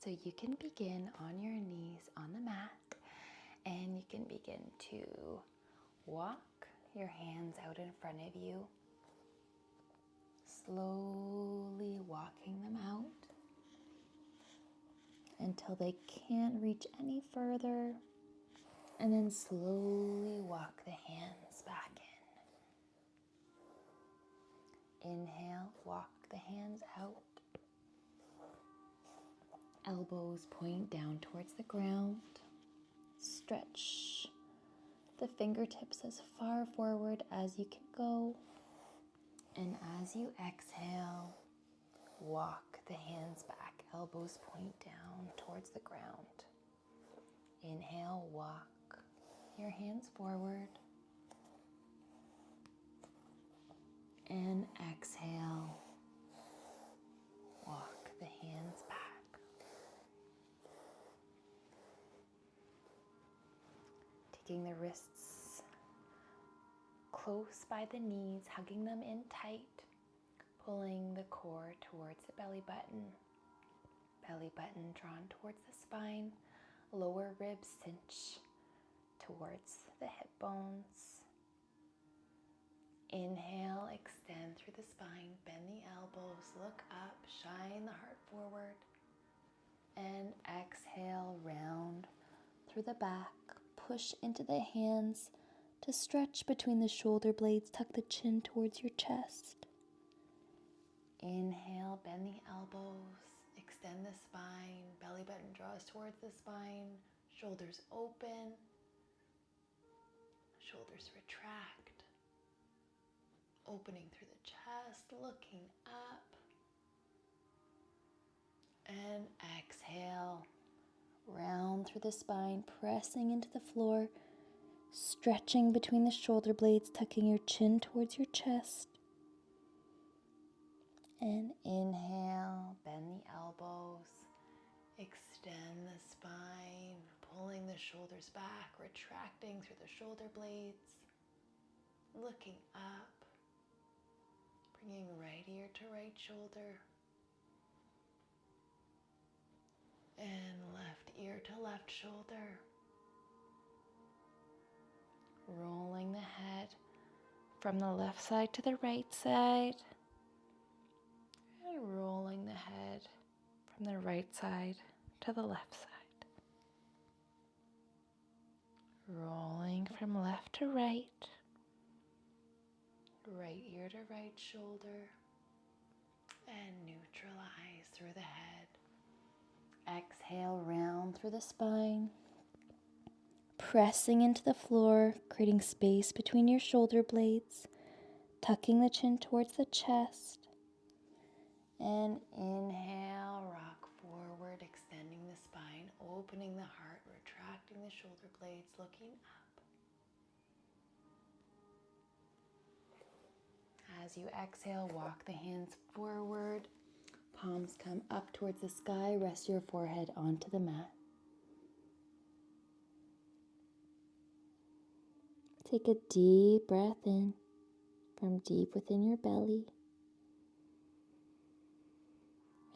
So you can begin on your knees on the mat, and you can begin to walk your hands out in front of you, slowly walking them out until they can't reach any further, and then slowly walk the hands back in. Inhale, walk the hands out. Elbows point down towards the ground. Stretch the fingertips as far forward as you can go. And as you exhale, walk the hands back. Elbows point down towards the ground. Inhale, walk your hands forward. And exhale, walk the hands back. Taking the wrists close by the knees, hugging them in tight, pulling the core towards the belly button drawn towards the spine, lower ribs cinch towards the hip bones. Inhale, extend through the spine, bend the elbows, look up, shine the heart forward, and exhale, round through the back, push into the hands to stretch between the shoulder blades, tuck the chin towards your chest. Inhale, bend the elbows, extend the spine, belly button draws towards the spine, shoulders open, shoulders retract, opening through the chest, looking up, and exhale, round through the spine, pressing into the floor, stretching between the shoulder blades, tucking your chin towards your chest. And inhale, bend the elbows, extend the spine, pulling the shoulders back, retracting through the shoulder blades, looking up, bringing right ear to right shoulder, and left ear to left shoulder. Rolling the head from the left side to the right side. And rolling the head from the right side to the left side. Rolling from left to right. Right ear to right shoulder. And neutralize through the head. Exhale, round through the spine. Pressing into the floor, creating space between your shoulder blades, tucking the chin towards the chest. And inhale, rock forward, extending the spine, opening the heart, retracting the shoulder blades, looking up. As you exhale, walk the hands forward, palms come up towards the sky, rest your forehead onto the mat. Take a deep breath in from deep within your belly.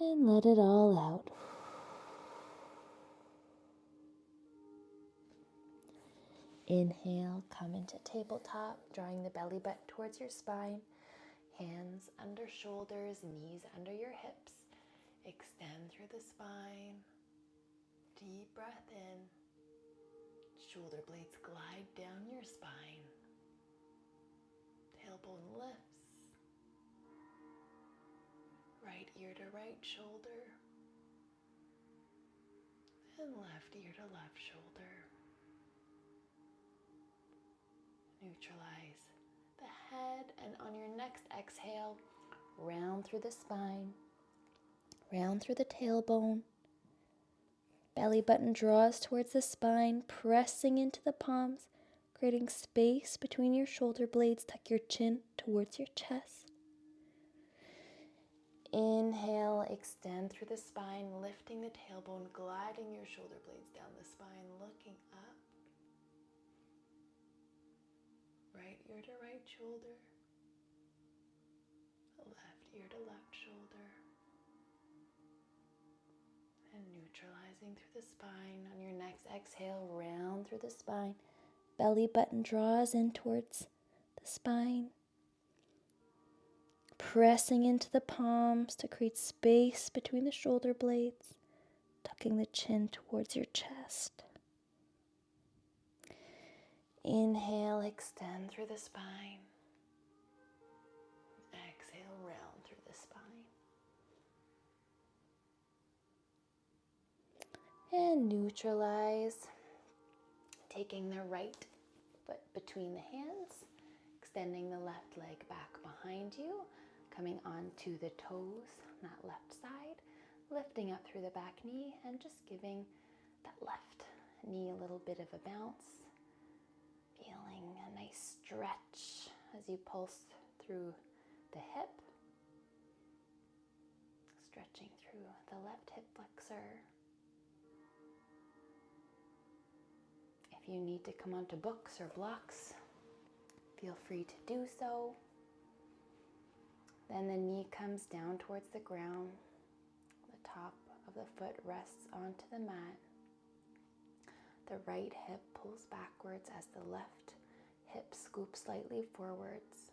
And let it all out. Inhale, come into tabletop, drawing the belly button towards your spine. Hands under shoulders, knees under your hips. Extend through the spine. Deep breath in. Shoulder blades glide down your spine. Tailbone lifts. Right ear to right shoulder. And left ear to left shoulder. Neutralize the head, and on your next exhale, round through the spine, round through the tailbone. Belly button draws towards the spine, pressing into the palms, creating space between your shoulder blades. Tuck your chin towards your chest. Inhale, extend through the spine, lifting the tailbone, gliding your shoulder blades down the spine, looking up. Right ear to right shoulder, left ear to left shoulder, and neutralize. Neutralizing through the spine. On your next exhale, round through the spine. Belly button draws in towards the spine. Pressing into the palms to create space between the shoulder blades. Tucking the chin towards your chest. Inhale, extend through the spine. Exhale, round through the spine. And neutralize. Taking the right foot between the hands. Extending the left leg back behind you. Coming onto the toes, that left side. Lifting up through the back knee and just giving that left knee a little bit of a bounce. Feeling a nice stretch as you pulse through the hip. Stretching through the left hip flexor. If you need to come onto books or blocks, feel free to do so. Then the knee comes down towards the ground. The top of the foot rests onto the mat. The right hip pulls backwards as the left hip scoops slightly forwards.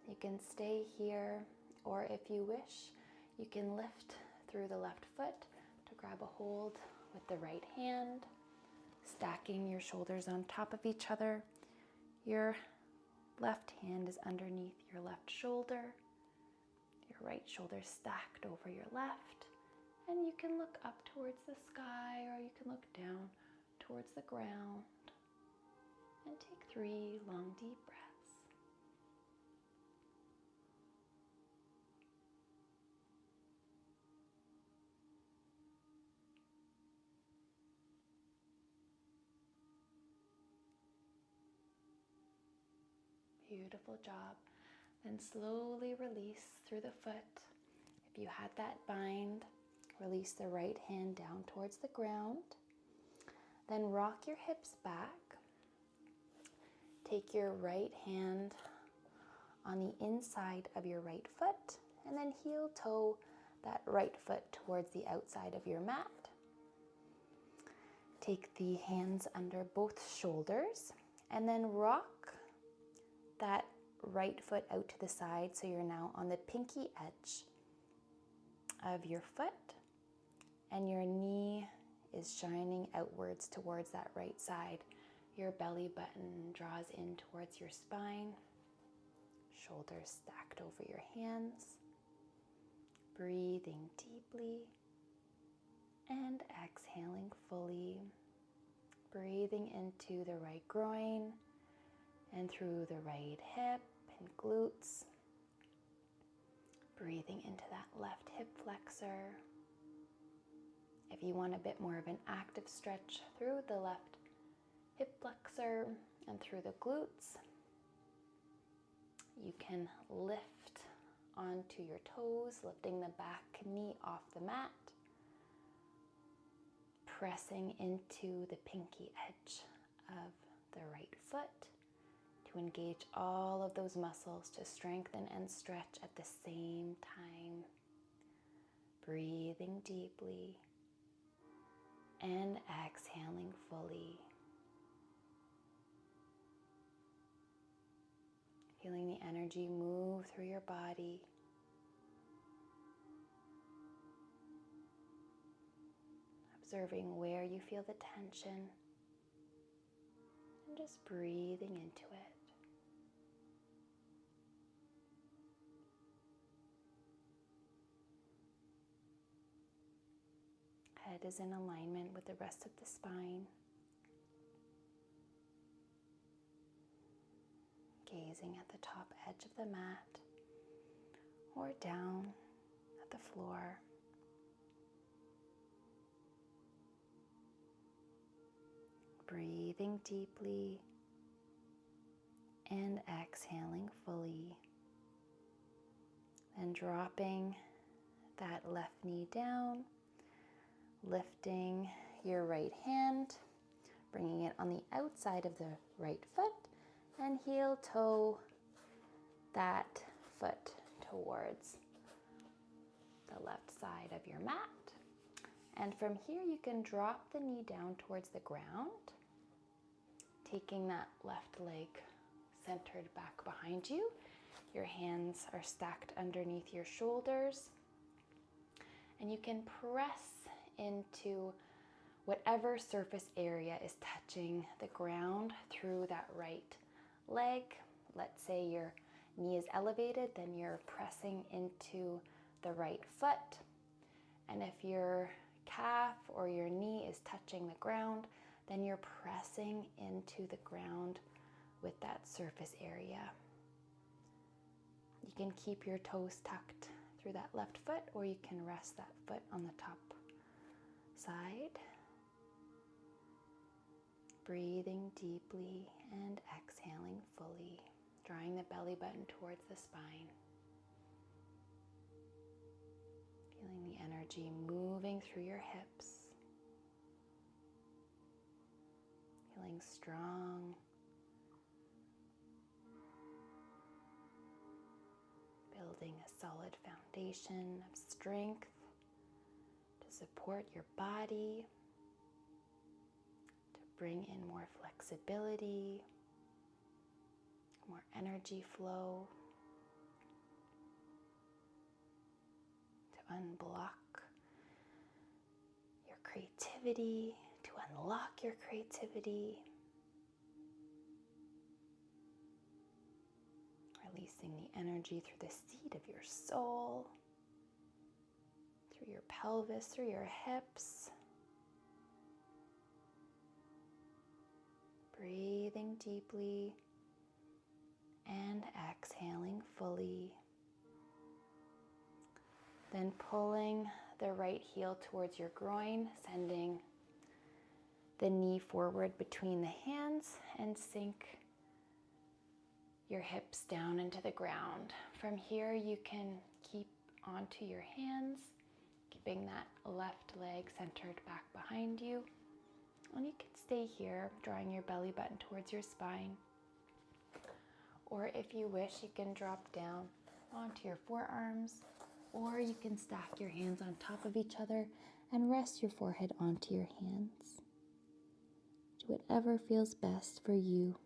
You can stay here, or if you wish, you can lift through the left foot to grab a hold with the right hand, stacking your shoulders on top of each other. Your left hand is underneath your left shoulder, your right shoulder stacked over your left. And you can look up towards the sky, or you can look down towards the ground. And take 3 long, deep breaths. Beautiful job. Then slowly release through the foot. If you had that bind, release the right hand down towards the ground. Then rock your hips back. Take your right hand on the inside of your right foot and then heel toe that right foot towards the outside of your mat. Take the hands under both shoulders and then rock that right foot out to the side so you're now on the pinky edge of your foot and your knee is shining outwards towards that right side. Your belly button draws in towards your spine, shoulders stacked over your hands, breathing deeply and exhaling fully, breathing into the right groin and through the right hip and glutes, breathing into that left hip flexor. If you want a bit more of an active stretch through the left hip flexor and through the glutes, you can lift onto your toes, lifting the back knee off the mat, pressing into the pinky edge of the right foot to engage all of those muscles to strengthen and stretch at the same time. Breathing deeply and exhaling fully. Feeling the energy move through your body. Observing where you feel the tension and just breathing into it. Head is in alignment with the rest of the spine. Gazing at the top edge of the mat or down at the floor. Breathing deeply and exhaling fully. Then dropping that left knee down, lifting your right hand, bringing it on the outside of the right foot, and heel toe that foot towards the left side of your mat. And from here, you can drop the knee down towards the ground, taking that left leg centered back behind you. Your hands are stacked underneath your shoulders. And you can press into whatever surface area is touching the ground through that right leg. Let's say your knee is elevated, then you're pressing into the right foot. And if your calf or your knee is touching the ground, then you're pressing into the ground with that surface area. You can keep your toes tucked through that left foot, or you can rest that foot on the top side. Breathing deeply and exhaling fully, drawing the belly button towards the spine. Feeling the energy moving through your hips. Feeling strong. Building a solid foundation of strength to support your body, to bring in more flexibility, more energy flow, to unblock your creativity, to unlock your creativity. Releasing the energy through the seat of your soul, through your pelvis, through your hips. Breathing deeply and exhaling fully. Then pulling the right heel towards your groin, sending the knee forward between the hands and sink your hips down into the ground. From here, you can keep onto your hands, keeping that left leg centered back behind you. And you can stay here, drawing your belly button towards your spine. Or if you wish, you can drop down onto your forearms, or you can stack your hands on top of each other and rest your forehead onto your hands. Do whatever feels best for you.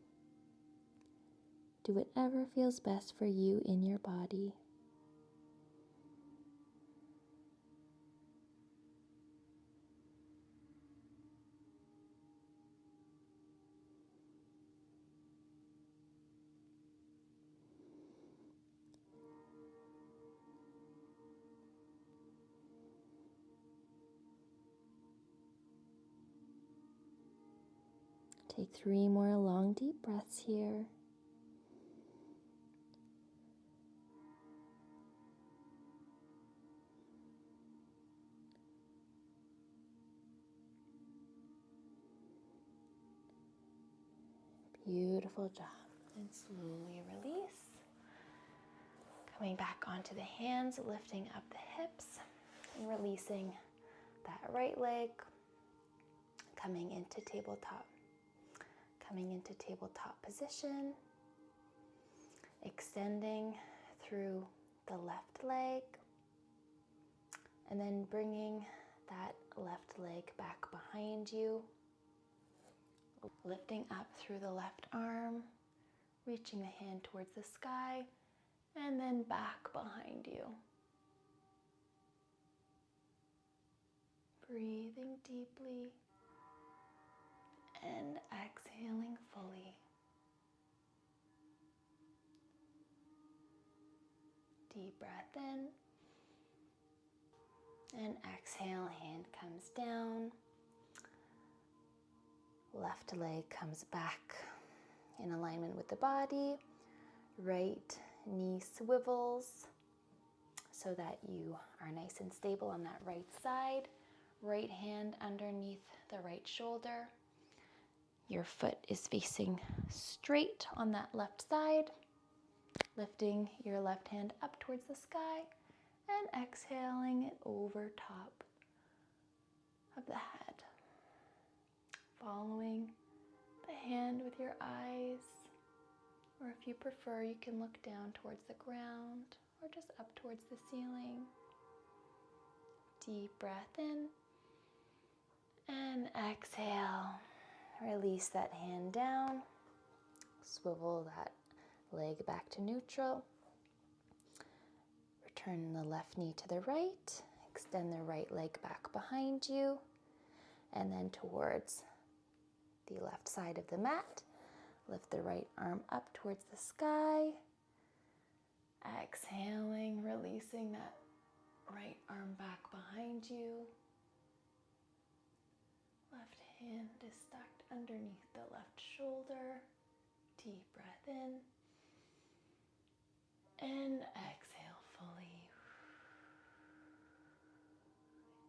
Do whatever feels best for you in your body. Take 3 more long, deep breaths here. Beautiful job. And slowly release. Coming back onto the hands, lifting up the hips and releasing that right leg. Coming into tabletop. Coming into tabletop position. Extending through the left leg. And then bringing that left leg back behind you. Lifting up through the left arm, reaching the hand towards the sky, and then back behind you. Breathing deeply and exhaling fully. Deep breath in and exhale, hand comes down. Left leg comes back in alignment with the body. Right knee swivels so that you are nice and stable on that right side. Right hand underneath the right shoulder. Your foot is facing straight on that left side. Lifting your left hand up towards the sky and exhaling it over top of the head. Following the hand with your eyes, or if you prefer, you can look down towards the ground or just up towards the ceiling. Deep breath in And exhale. Release that hand down. Swivel that leg back to neutral. Return the left knee to the right. Extend the right leg back behind you. And then towards the left side of the mat. Lift the right arm up towards the sky. Exhaling, releasing that right arm back behind you. Left hand is stacked underneath the left shoulder. Deep breath in. And exhale fully.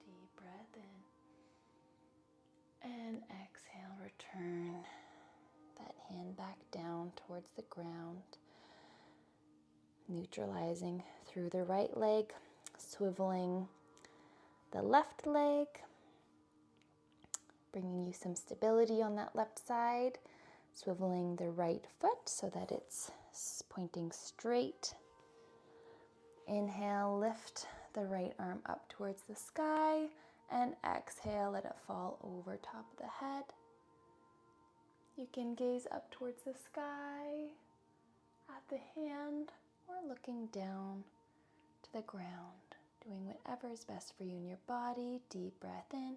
Deep breath in. And exhale, return that hand back down towards the ground. Neutralizing through the right leg, swiveling the left leg, bringing you some stability on that left side, swiveling the right foot so that it's pointing straight. Inhale, lift the right arm up towards the sky, and exhale, let it fall over top of the head. You can gaze up towards the sky, at the hand, or looking down to the ground, doing whatever is best for you in your body. Deep breath in,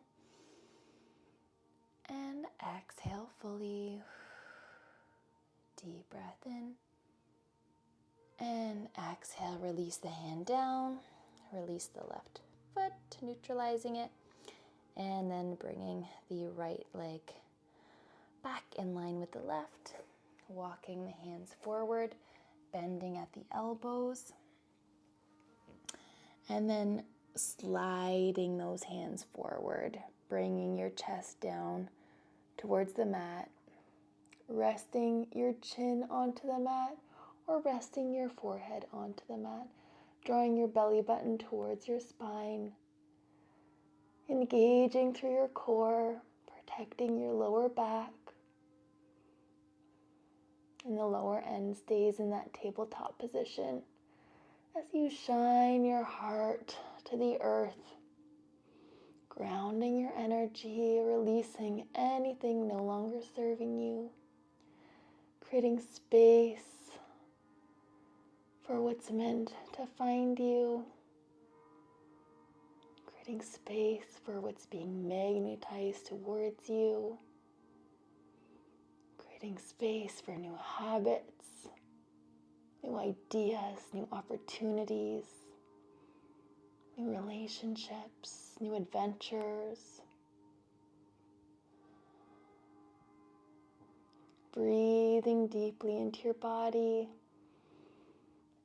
and exhale fully. Deep breath in, and exhale, release the hand down, release the left foot, neutralizing it, and then bringing the right leg back in line with the left, walking the hands forward, bending at the elbows, and then sliding those hands forward, bringing your chest down towards the mat, resting your chin onto the mat or resting your forehead onto the mat, drawing your belly button towards your spine, engaging through your core, protecting your lower back. And the lower end stays in that tabletop position as you shine your heart to the earth, grounding your energy, releasing anything no longer serving you, creating space for what's meant to find you, creating space for what's being magnetized towards you, creating space for new habits, new ideas, new opportunities, new relationships, new adventures. Breathing deeply into your body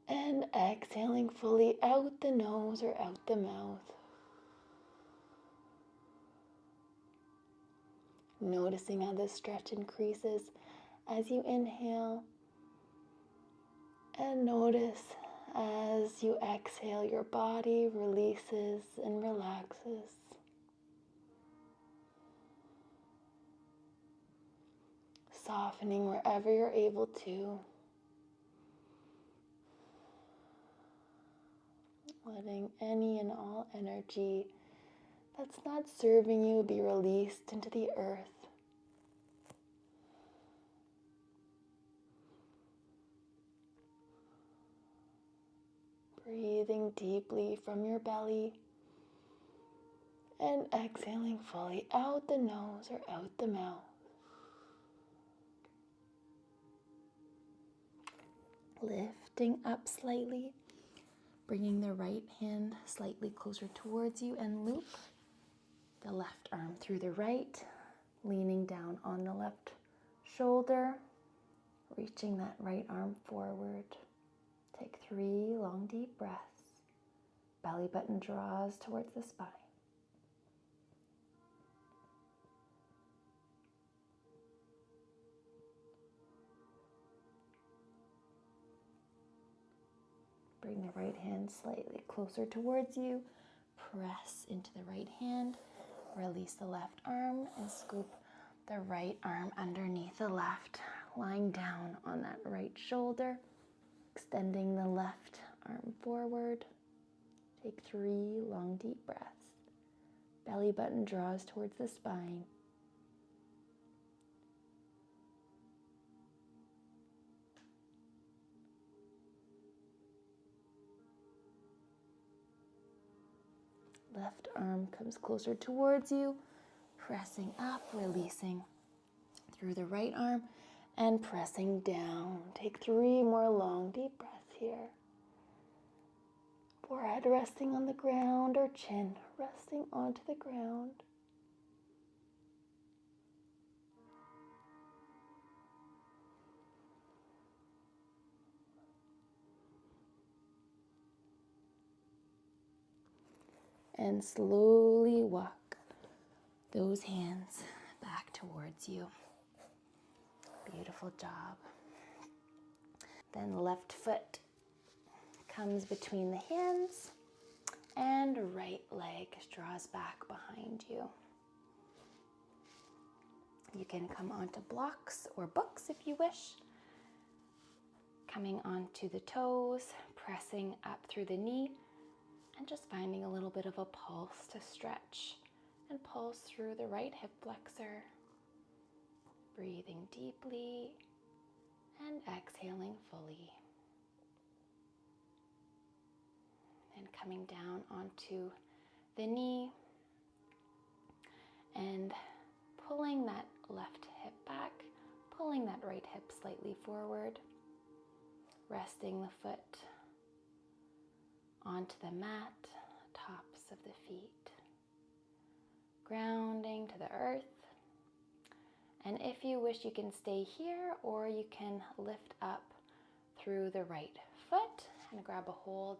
and exhaling fully out the nose or out the mouth. Noticing how the stretch increases as you inhale, and notice as you exhale, your body releases and relaxes. Softening wherever you're able to. Letting any and all energy that's not serving you be released into the earth. Breathing deeply from your belly and exhaling fully out the nose or out the mouth. Lifting up slightly, bringing the right hand slightly closer towards you, and loop the left arm through the right, leaning down on the left shoulder, reaching that right arm forward. Take 3 long deep breaths. Belly button draws towards the spine. Bring the right hand slightly closer towards you. Press into the right hand. Release the left arm and scoop the right arm underneath the left, lying down on that right shoulder. Extending the left arm forward. Take 3 long deep breaths. Belly button draws towards the spine. Left arm comes closer towards you, pressing up, releasing through the right arm and pressing down. Take 3 more long, deep breaths here. Forehead resting on the ground or chin resting onto the ground. And slowly walk those hands back towards you. Beautiful job. Then left foot comes between the hands and right leg draws back behind you. You can come onto blocks or books if you wish. Coming onto the toes, pressing up through the knee, and just finding a little bit of a pulse to stretch and pulse through the right hip flexor. Breathing deeply and exhaling fully. And coming down onto the knee and pulling that left hip back, pulling that right hip slightly forward, resting the foot onto the mat, tops of the feet, grounding to the earth. And if you wish, you can stay here or you can lift up through the right foot and grab a hold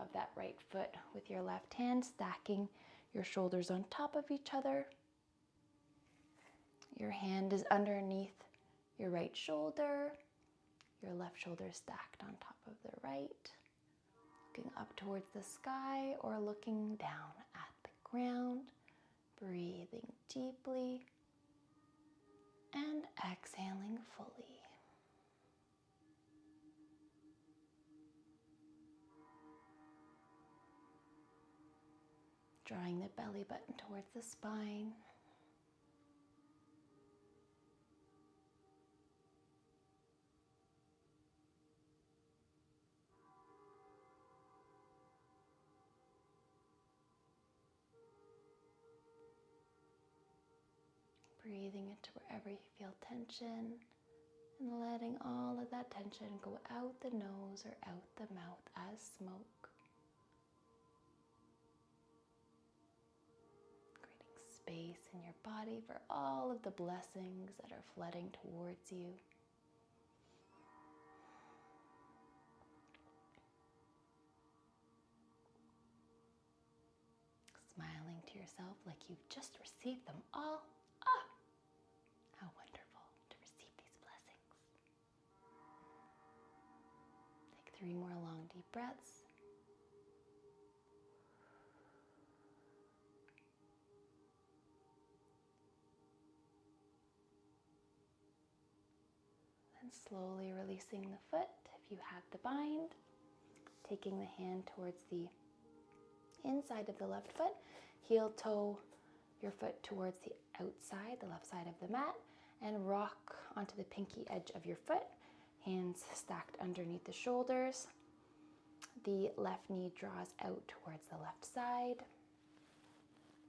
of that right foot with your left hand, stacking your shoulders on top of each other. Your hand is underneath your right shoulder, your left shoulder stacked on top of the right. Looking up towards the sky or looking down at the ground. Breathing deeply and exhaling fully. Drawing the belly button towards the spine. Breathing into wherever you feel tension and letting all of that tension go out the nose or out the mouth as smoke. Creating space in your body for all of the blessings that are flooding towards you. Smiling to yourself like you've just received them all. Ah, how wonderful to receive these blessings. Take 3 more long deep breaths. Then slowly releasing the foot if you have the bind. Taking the hand towards the inside of the left foot, heel toe your foot towards the outside, the left side of the mat, and rock onto the pinky edge of your foot, hands stacked underneath the shoulders. The left knee draws out towards the left side.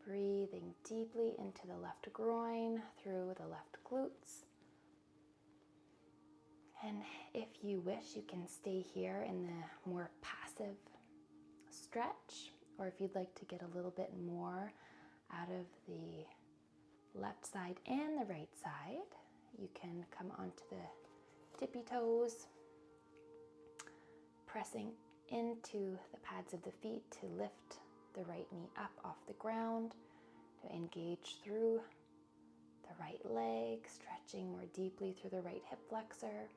Breathing deeply into the left groin, through the left glutes. And if you wish, you can stay here in the more passive stretch, or if you'd like to get a little bit more out of the left side and the right side, you can come onto the tippy toes, pressing into the pads of the feet to lift the right knee up off the ground, to engage through the right leg, stretching more deeply through the right hip flexor,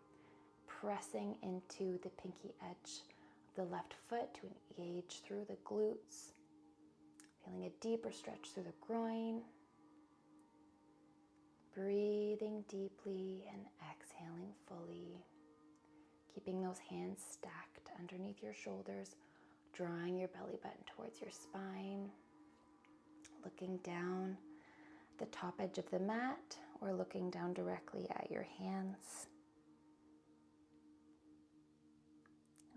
pressing into the pinky edge of the left foot to engage through the glutes, feeling a deeper stretch through the groin, breathing deeply and exhaling fully, keeping those hands stacked underneath your shoulders, drawing your belly button towards your spine, looking down the top edge of the mat or looking down directly at your hands.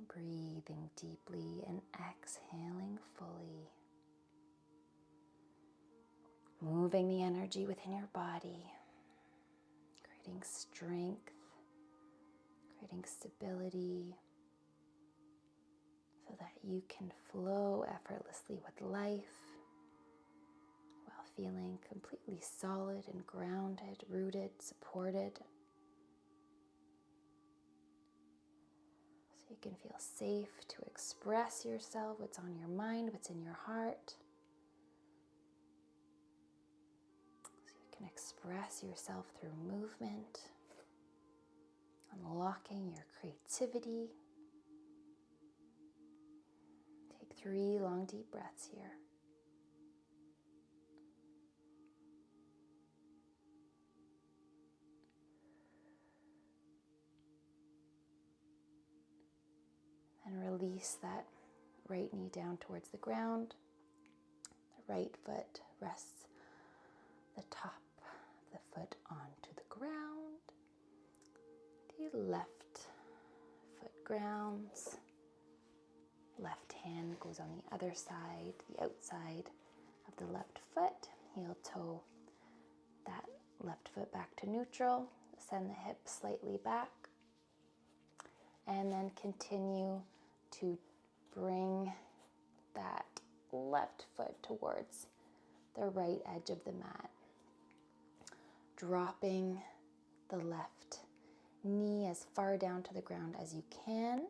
Breathing deeply and exhaling fully. Moving the energy within your body, creating strength, creating stability, so that you can flow effortlessly with life while feeling completely solid and grounded, rooted, supported. So you can feel safe to express yourself, what's on your mind, what's in your heart. So you can express yourself through movement, unlocking your creativity. Take 3 long, deep breaths here. And release that right knee down towards the ground. The right foot rests the top of the foot onto the ground. The left foot grounds. Left hand goes on the other side, the outside of the left foot. Heel toe that left foot back to neutral. Send the hips slightly back. And then continue to bring that left foot towards the right edge of the mat. Dropping the left knee as far down to the ground as you can.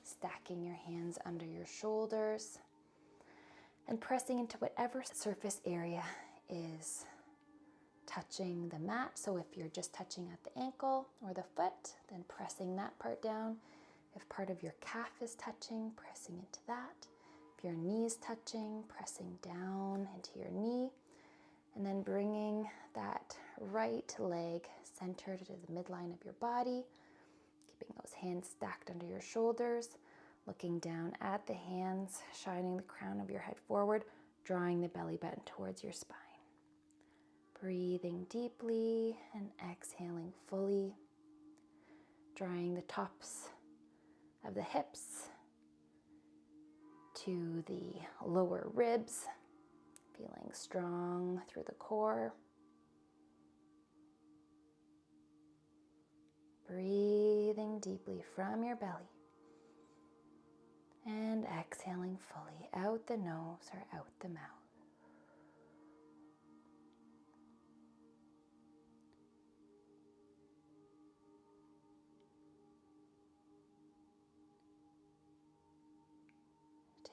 Stacking your hands under your shoulders. And pressing into whatever surface area is touching the mat. So if you're just touching at the ankle or the foot, then pressing that part down. If part of your calf is touching, pressing into that. If your knee is touching, pressing down into your knee. And then bringing that right leg centered to the midline of your body. Keeping those hands stacked under your shoulders. Looking down at the hands, shining the crown of your head forward, drawing the belly button towards your spine. Breathing deeply and exhaling fully. Drawing the tops of the hips to the lower ribs. Feeling strong through the core. Breathing deeply from your belly. And exhaling fully out the nose or out the mouth.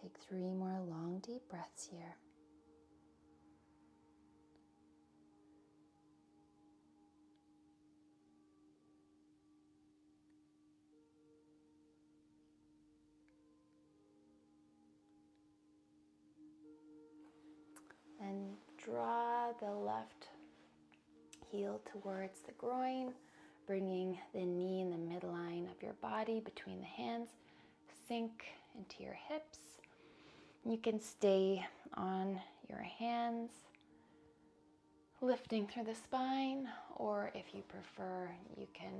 Take 3 more long, deep breaths here. And draw the left heel towards the groin, bringing the knee in the midline of your body between the hands. Sink into your hips. You can stay on your hands, lifting through the spine, or if you prefer, you can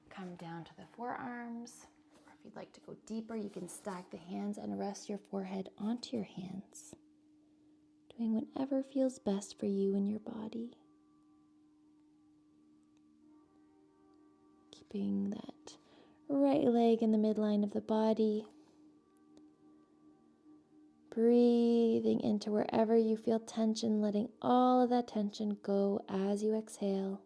come down to the forearms. Or if you'd like to go deeper, you can stack the hands and rest your forehead onto your hands. Doing whatever feels best for you and your body. Keeping that right leg in the midline of the body. Breathing into wherever you feel tension, letting all of that tension go as you exhale.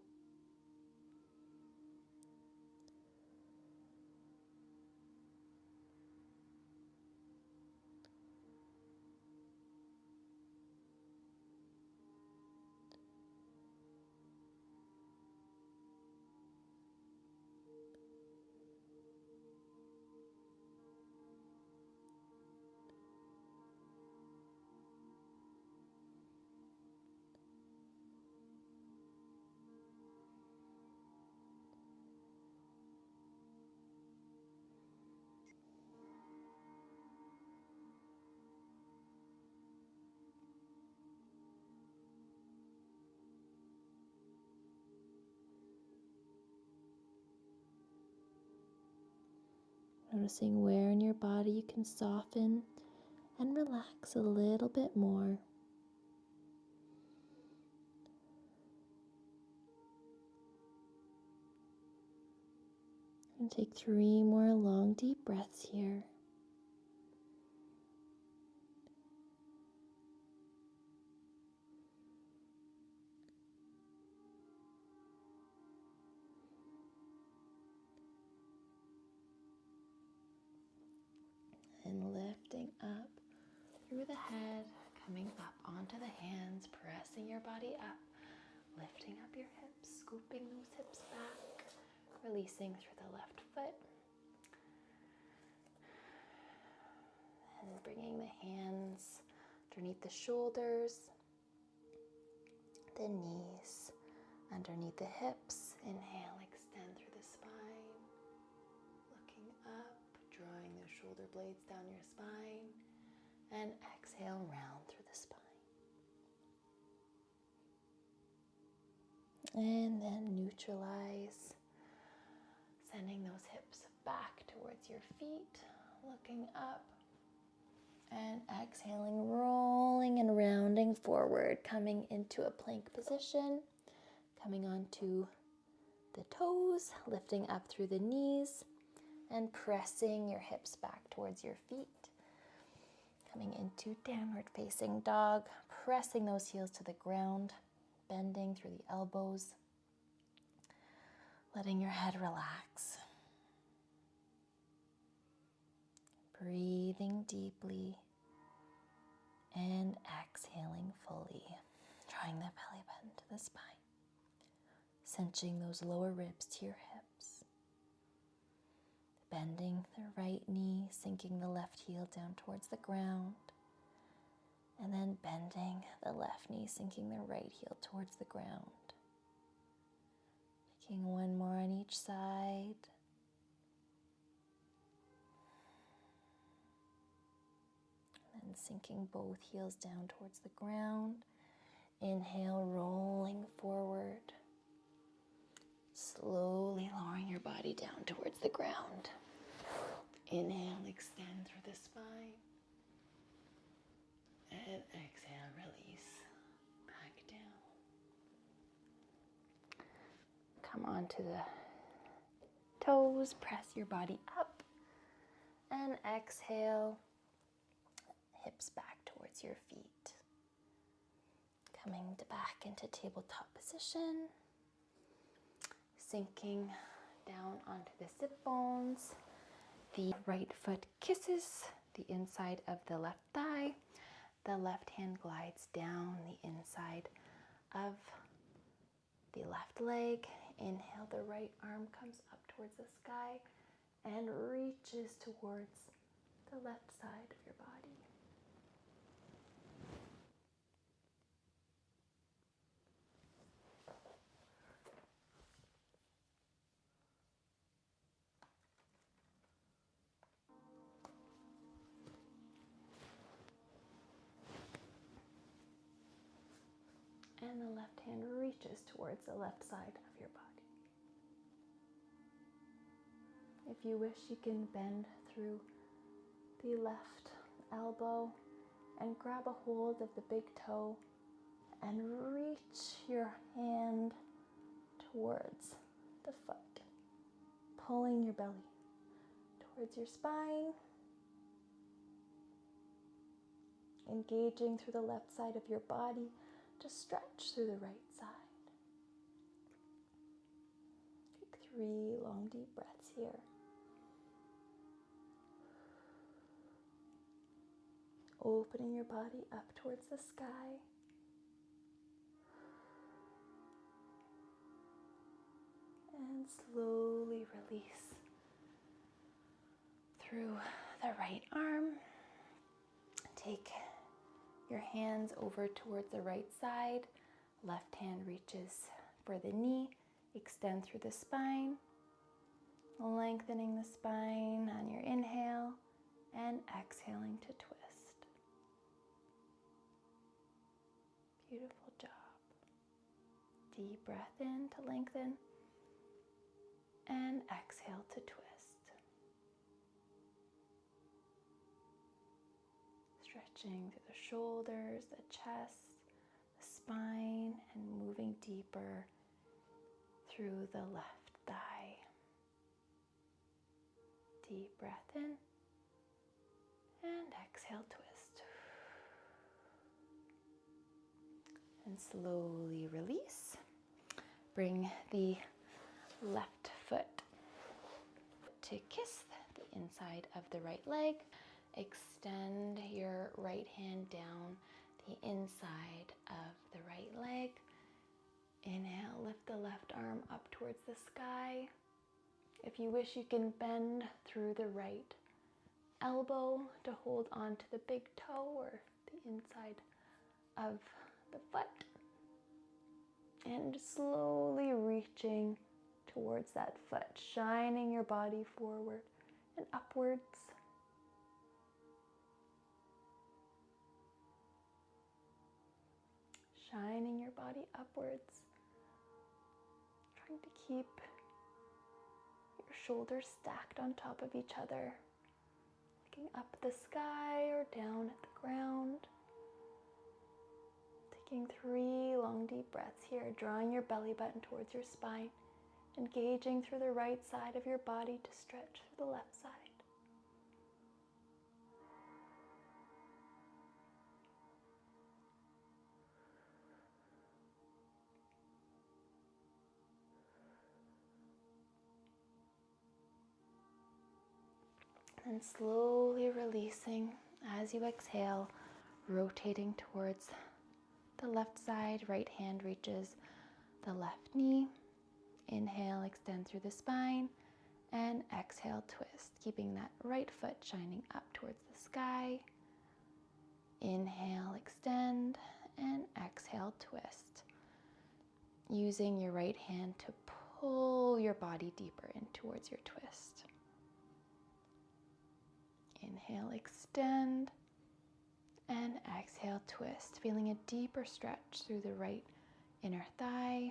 Noticing where in your body you can soften and relax a little bit more. And take 3 more long, deep breaths here. And lifting up through the head, coming up onto the hands, pressing your body up, lifting up your hips, scooping those hips back, releasing through the left foot. And bringing the hands underneath the shoulders, the knees, underneath the hips. Inhale, extend through the spine. Looking up, drawing the shoulder blades down your spine. And exhale, round through the spine. And then neutralize, sending those hips back towards your feet, looking up, and exhaling, rolling and rounding forward, coming into a plank position, coming onto the toes, lifting up through the knees, and pressing your hips back towards your feet, coming into downward facing dog, pressing those heels to the ground, bending through the elbows, letting your head relax. Breathing deeply and exhaling fully, drawing the belly button to the spine, cinching those lower ribs to your hips, bending the right knee, sinking the left heel down towards the ground, and then bending the left knee, sinking the right heel towards the ground. Taking 1 more on each side. And sinking both heels down towards the ground. Inhale, rolling forward. Slowly lowering your body down towards the ground. Inhale, extend through the spine. And exhale, release back down. Come onto the toes, press your body up. And exhale, hips back towards your feet. Coming back into tabletop position. Sinking down onto the sit bones. The right foot kisses the inside of the left thigh. The left hand glides down the inside of the left leg. Inhale, the right arm comes up towards the sky and reaches towards the left side of your body. And the left hand reaches towards the left side of your body. If you wish, you can bend through the left elbow and grab a hold of the big toe and reach your hand towards the foot, pulling your belly towards your spine, engaging through the left side of your body to stretch through the right side. Take 3 long, deep breaths here. Opening your body up towards the sky. And slowly release through the right arm. Take your hands over towards the right side. Left hand reaches for the knee. Extend through the spine. Lengthening the spine on your inhale and exhaling to twist. Beautiful job. Deep breath in to lengthen and exhale to twist. stretching through the shoulders, the chest, the spine, and moving deeper through the left thigh. Deep breath in and exhale, twist. And slowly release. Bring the left foot to kiss the inside of the right leg. Extend your right hand down the inside of the right leg. Inhale, lift the left arm up towards the sky. If you wish, you can bend through the right elbow to hold on to the big toe or the inside of the foot. And slowly reaching towards that foot, shining your body forward and upwards. Shining your body upwards. Trying to keep your shoulders stacked on top of each other. Looking up at the sky or down at the ground. Taking 3 long deep breaths here, drawing your belly button towards your spine, engaging through the right side of your body to stretch through the left side. And slowly releasing as you exhale, rotating towards the left side. Right hand reaches the left knee. Inhale, extend through the spine, and exhale, twist, keeping that right foot shining up towards the sky. Inhale, extend, and exhale, twist. Using your right hand to pull your body deeper in towards your twist. Inhale, extend, and exhale, twist. Feeling a deeper stretch through the right inner thigh.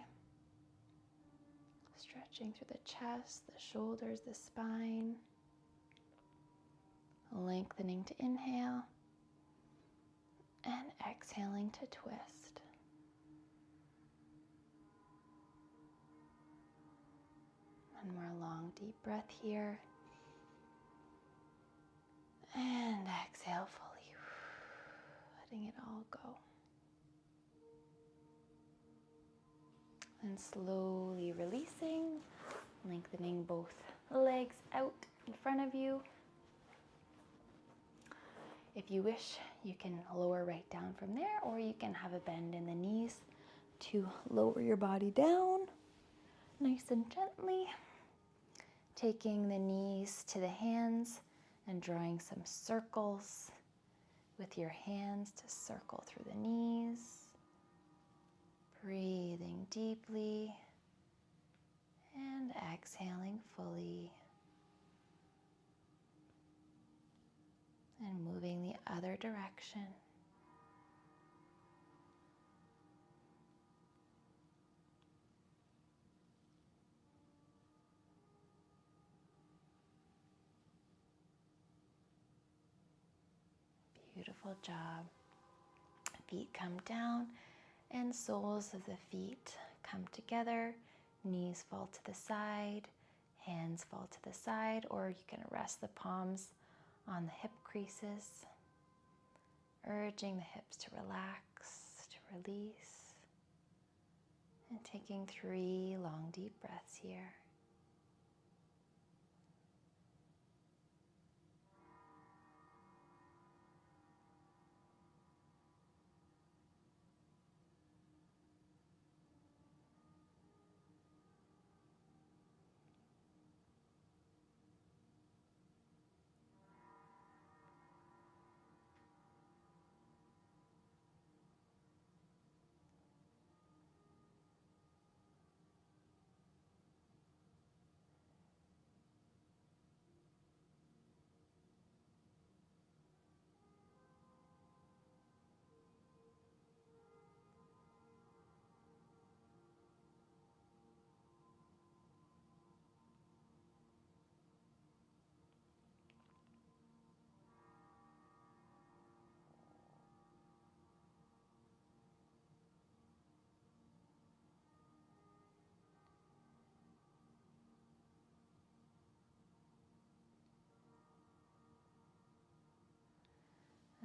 Stretching through the chest, the shoulders, the spine. Lengthening to inhale. And exhaling to twist. One more long deep breath here. And exhale fully, letting it all go. And slowly releasing, lengthening both legs out in front of you. If you wish, you can lower right down from there, or you can have a bend in the knees to lower your body down nice and gently. Taking the knees to the hands and drawing some circles with your hands to circle through the knees. Breathing deeply and exhaling fully. And moving the other direction. Beautiful job. Feet come down and soles of the feet come together. Knees fall to the side, hands fall to the side, or you can rest the palms on the hip creases, urging the hips to relax, to release, and taking 3 long deep breaths here.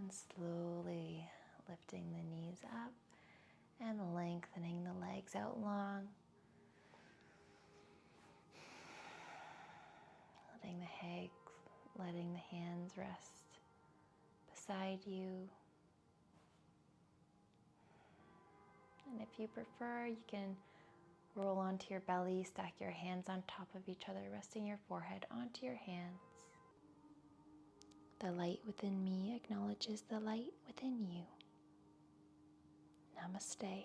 And slowly lifting the knees up and lengthening the legs out long. Letting the hands rest beside you. And if you prefer, you can roll onto your belly, stack your hands on top of each other, resting your forehead onto your hands. The light within me acknowledges the light within you. Namaste.